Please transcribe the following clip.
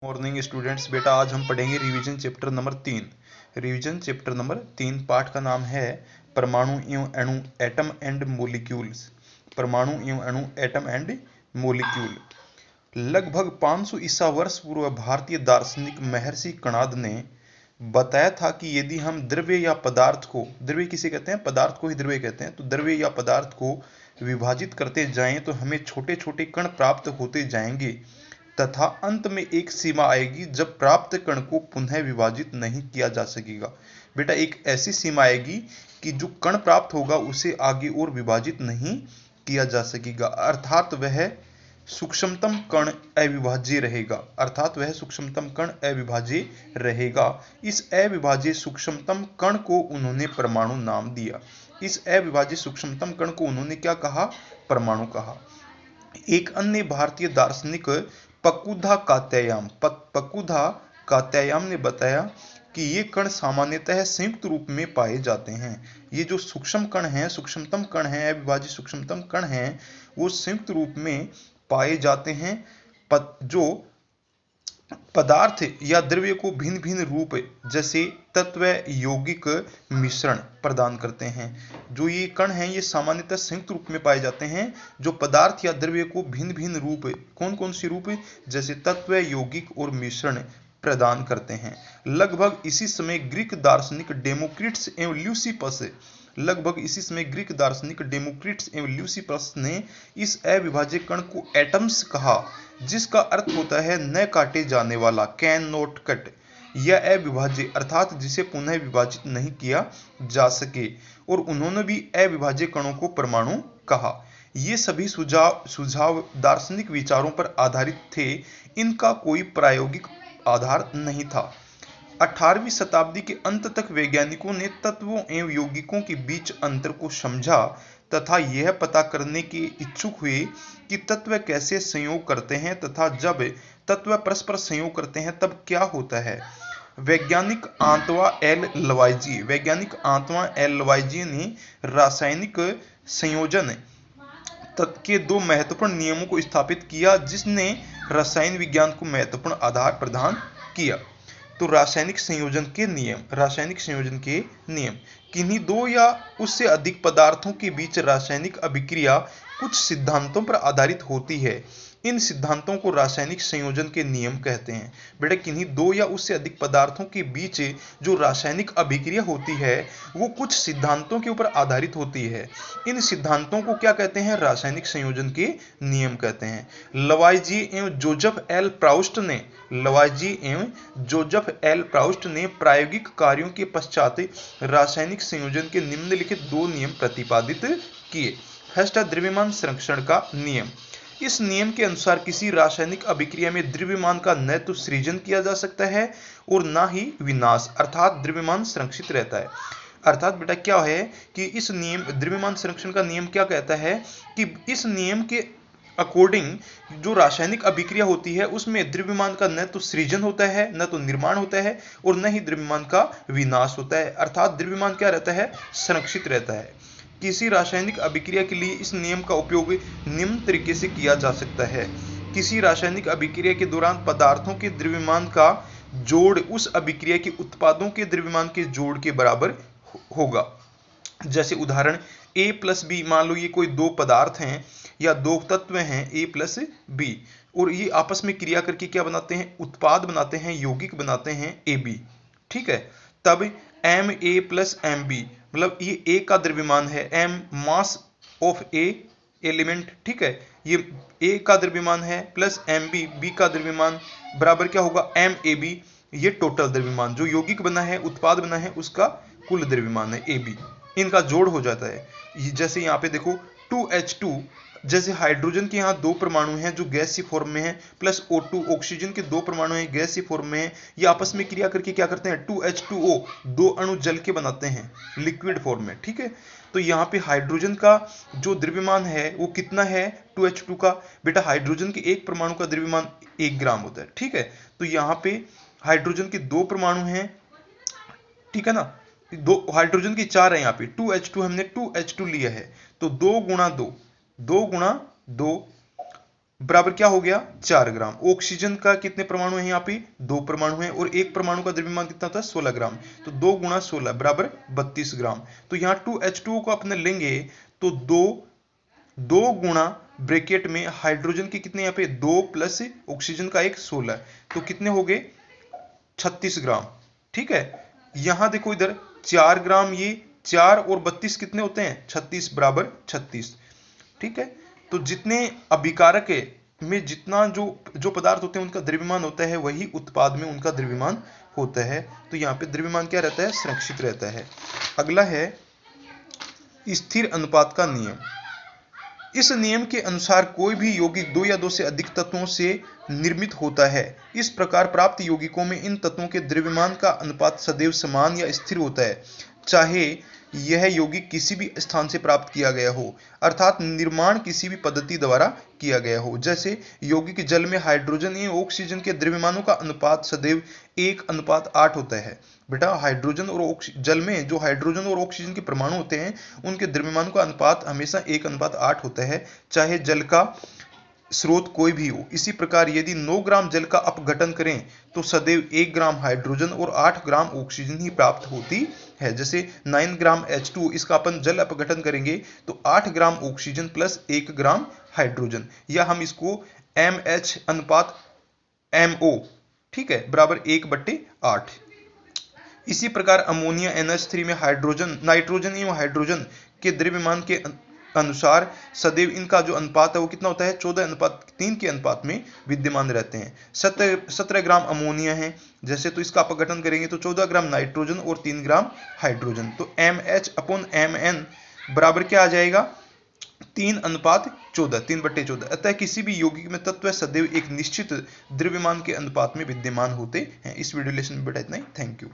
Morning students, बेटा आज हम पढ़ेंगे revision chapter number 3। Revision chapter number 3 पाठ का नाम है परमाणु एवं अणु, एटम एंड मोलिक्यूल्स। परमाणु एवं अणु, एटम एंड मोलिक्यूल। लगभग 500 ईसा वर्ष पूर्व भारतीय दार्शनिक महर्षि कणाद ने बताया था कि यदि हम द्रव्य या पदार्थ को, द्रव्य किसे कहते हैं, पदार्थ को ही द्रव्य कहते हैं, तो द्रव्य या पदार्थ को विभाजित करते जाएं तो हमें छोटे छोटे कण प्राप्त होते जाएंगे तथा अंत में एक सीमा आएगी जब प्राप्त कण को पुनः विभाजित नहीं किया जा सकेगा। बेटा एक ऐसी सीमा आएगी कि जो कण प्राप्त होगा उसे आगे और विभाजित नहीं किया जा सकेगा, अर्थात वह सूक्ष्मतम कण अविभाज्य रहेगा। इस अविभाज्य सूक्ष्मतम कण को उन्होंने परमाणु नाम दिया। इस अविभाज्य सूक्ष्मतम कण को उन्होंने क्या कहा? परमाणु कहा। एक अन्य भारतीय दार्शनिक पकुधा कात्यायान ने बताया कि ये कण सामान्यतः संयुक्त रूप में पाए जाते हैं। ये जो सूक्ष्म कण हैं, सूक्ष्मतम कण हैं, अविभाज्य सूक्ष्मतम कण हैं, वो संयुक्त रूप में पाए जाते हैं जो पदार्थ या द्रव्य को भिन्न भिन्न रूप जैसे तत्व यौगिक मिश्रण प्रदान करते हैं। जो ये कण हैं ये सामान्यतः संयुक्त रूप में पाए जाते हैं जो पदार्थ या द्रव्य को भिन्न भिन्न रूप, कौन कौन सी रूप, जैसे तत्व यौगिक और मिश्रण प्रदान करते हैं। लगभग इसी समय ग्रीक दार्शनिक डेमोक्रिटस एवं ल्यूसिपस ने इस अविभाज्य कण को एटम्स कहा, जिसका अर्थ होता है न काटे जाने वाला, कैन नॉट कट, या अविभाज्य अर्थात जिसे पुनः विभाजित नहीं किया जा सके, और उन्होंने भी अविभाज्य कणों को परमाणु कहा। ये सभी सुझाव दार्शनिक विचारों पर आधारित थे, इनका कोई प्रायोगिक आधार नहीं था। 18वीं शताब्दी के अंत तक वैज्ञानिकों ने तत्वों एवं यौगिकों के बीच अंतर को समझा तथा यह पता करने के इच्छुक हुए कि तत्व कैसे संयोग करते हैं तथा जब तत्व परस्पर संयोग करते हैं तब क्या होता है। वैज्ञानिक आंतवा एल लवाइजी ने रासायनिक संयोजन के दो महत्वपूर्ण नियमों को स्थापित किया, जिसने रसायन विज्ञान को महत्वपूर्ण आधार प्रदान किया। तो रासायनिक संयोजन के नियम किन्हीं दो या उससे अधिक पदार्थों के बीच रासायनिक अभिक्रिया कुछ सिद्धांतों पर आधारित होती है। इन सिद्धांतों को रासायनिक संयोजन के नियम कहते हैं। बेटा किन्हीं दो या उससे अधिक पदार्थों के बीच जो रासायनिक अभिक्रिया होती है वो कुछ सिद्धांतों के ऊपर आधारित होती है। इन सिद्धांतों को क्या कहते हैं? रासायनिक संयोजन के नियम कहते हैं। लवाइजी एवं जोसेफ एल प्राउस्ट ने प्रायोगिक कार्यों के पश्चात रासायनिक संयोजन के निम्नलिखित दो नियम प्रतिपादित किए। फर्स्ट है द्रव्यमान संरक्षण का नियम। इस नियम के अनुसार किसी रासायनिक अभिक्रिया में द्रव्यमान का न तो सृजन किया जा सकता है और ना ही विनाश, अर्थात द्रव्यमान संरक्षित रहता है। अर्थात बेटा क्या है कि इस नियम द्रव्यमान संरक्षण का नियम क्या कहता है कि इस नियम के अकॉर्डिंग जो रासायनिक अभिक्रिया होती है उसमें द्रव्यमान का न तो सृजन होता है, न तो निर्माण होता है, और न ही द्रव्यमान का विनाश होता है, अर्थात द्रव्यमान क्या रहता है? संरक्षित रहता है। किसी रासायनिक अभिक्रिया के लिए इस नियम का उपयोग निम्न तरीके से किया जा सकता है। किसी रासायनिक अभिक्रिया के दौरान पदार्थों के द्रव्यमान का जोड़ उस अभिक्रिया के उत्पादों के द्रव्यमान के जोड़ के बराबर होगा। जैसे उदाहरण A प्लस बी, मान लो ये कोई दो पदार्थ हैं या दो तत्व हैं A प्लस बी, और ये आपस में क्रिया करके क्या बनाते हैं? उत्पाद बनाते हैं, यौगिक बनाते हैं AB। ठीक है, तब Ma प्लस Mb, मतलब ये A का द्रव्यमान है, M mass of A element, ठीक है, ये A का द्रव्यमान है प्लस Mb B का द्रव्यमान बराबर क्या होगा? MAB, ये टोटल द्रव्यमान जो यौगिक बना है, उत्पाद बना है, उसका कुल द्रव्यमान है AB। इनका जोड़ हो जाता है। जैसे यहाँ पे देखो 2H2, जैसे हाइड्रोजन के यहाँ दो परमाणु हैं जो गैसीय फॉर्म में है, प्लस O2 ऑक्सीजन के दो परमाणु हैं गैसीय फॉर्म में है, ये आपस में क्रिया करके क्या करते हैं? 2H2O, दो अणु जल के बनाते हैं लिक्विड फॉर्म में। ठीक है, तो यहाँ पे हाइड्रोजन का जो द्रव्यमान है वो कितना है? 2H2 का। बेटा हाइड्रोजन के एक परमाणु का द्रव्यमान 1 ग्राम होता है। ठीक है, तो यहाँ पे हाइड्रोजन के दो परमाणु हैं, ठीक है ना, दो हाइड्रोजन की 4 है, यहाँ पे 2H2 हमने 2H2 लिया है, तो 2 गुणा 2, 2 गुणा 2 बराबर क्या हो गया 4 ग्राम। ऑक्सीजन का कितने परमाणु है यहाँ पे 2 परमाणु है, और एक परमाणु का द्रव्यमान कितना होता है 16 ग्राम, तो 2 गुणा 16 बराबर 32 ग्राम। तो यहाँ 2H2O को अपने लेंगे तो 2 गुणा ब्रैकेट में हाइड्रोजन के कितने यहाँ पे 2 प्लस ऑक्सीजन का एक 16, तो कितने हो गए 36 ग्राम। ठीक है, यहां देखो इधर 4 ग्राम, ये 4 और 32 कितने होते हैं 36 बराबर 36। ठीक है, तो जितने अभिकारक है में जितना जो पदार्थ होते हैं उनका द्रव्यमान होता है, वही उत्पाद में उनका द्रव्यमान होता है। तो यहाँ पे द्रव्यमान क्या रहता है संरक्षित रहता है। अगला है स्थिर अनुपात का नियम। इस नियम के अनुसार कोई भी यौगिक 2 या 2 से अधिक तत्वों से निर्मित होता है। इस प्रकार प्राप्त यौगिकों में इन तत्वों के द्रव्यमान का अनुपात सदैव समान या स्थिर होता है, चाहे यह यौगिक किसी भी स्थान से प्राप्त किया गया हो, अर्थात निर्माण किसी भी पद्धति द्वारा किया गया हो। जैसे यौगिक जल में हाइड्रोजन एवं ऑक्सीजन के द्रव्यमानों का अनुपात सदैव 1:8 होता है। बेटा हाइड्रोजन और जल में जो हाइड्रोजन और ऑक्सीजन के परमाणु होते हैं उनके द्रव्यमानों का अनुपात हमेशा 1:8 होता है, चाहे जल का स्रोत कोई भी हो। इसी प्रकार यदि 9 ग्राम जल का अपघटन करें तो सदैव 1 ग्राम हाइड्रोजन और 8 ग्राम ऑक्सीजन ही प्राप्त होती है। जैसे 9 ग्राम H2 इसका अपन जल अपघटन करेंगे तो 8 gram oxygen plus 1 gram hydrogen, या हम इसको MH अनुपात MO, ठीक है, बराबर 1/8। इसी प्रकार अमोनिया NH3 में नाइट्रोजन एवं हाइड्रोजन के द्रव्यमान के अनुसार सदैव इनका जो अनुपात है वो कितना होता है 14:3 के अनुपात में विद्यमान रहते हैं। 17 ग्राम अमोनिया है जैसे, तो इसका अपघटन करेंगे तो 14 ग्राम नाइट्रोजन और 3 ग्राम हाइड्रोजन, तो MH/Mn बराबर क्या आ जाएगा 3:14, 3/14। अतः किसी भी यौगिक में तत्व सदैव एक निश्चित द्रव्यमान के अनुपात में विद्यमान होते हैं। इस वीडियो लेसन में बेटा इतना ही। Thank you.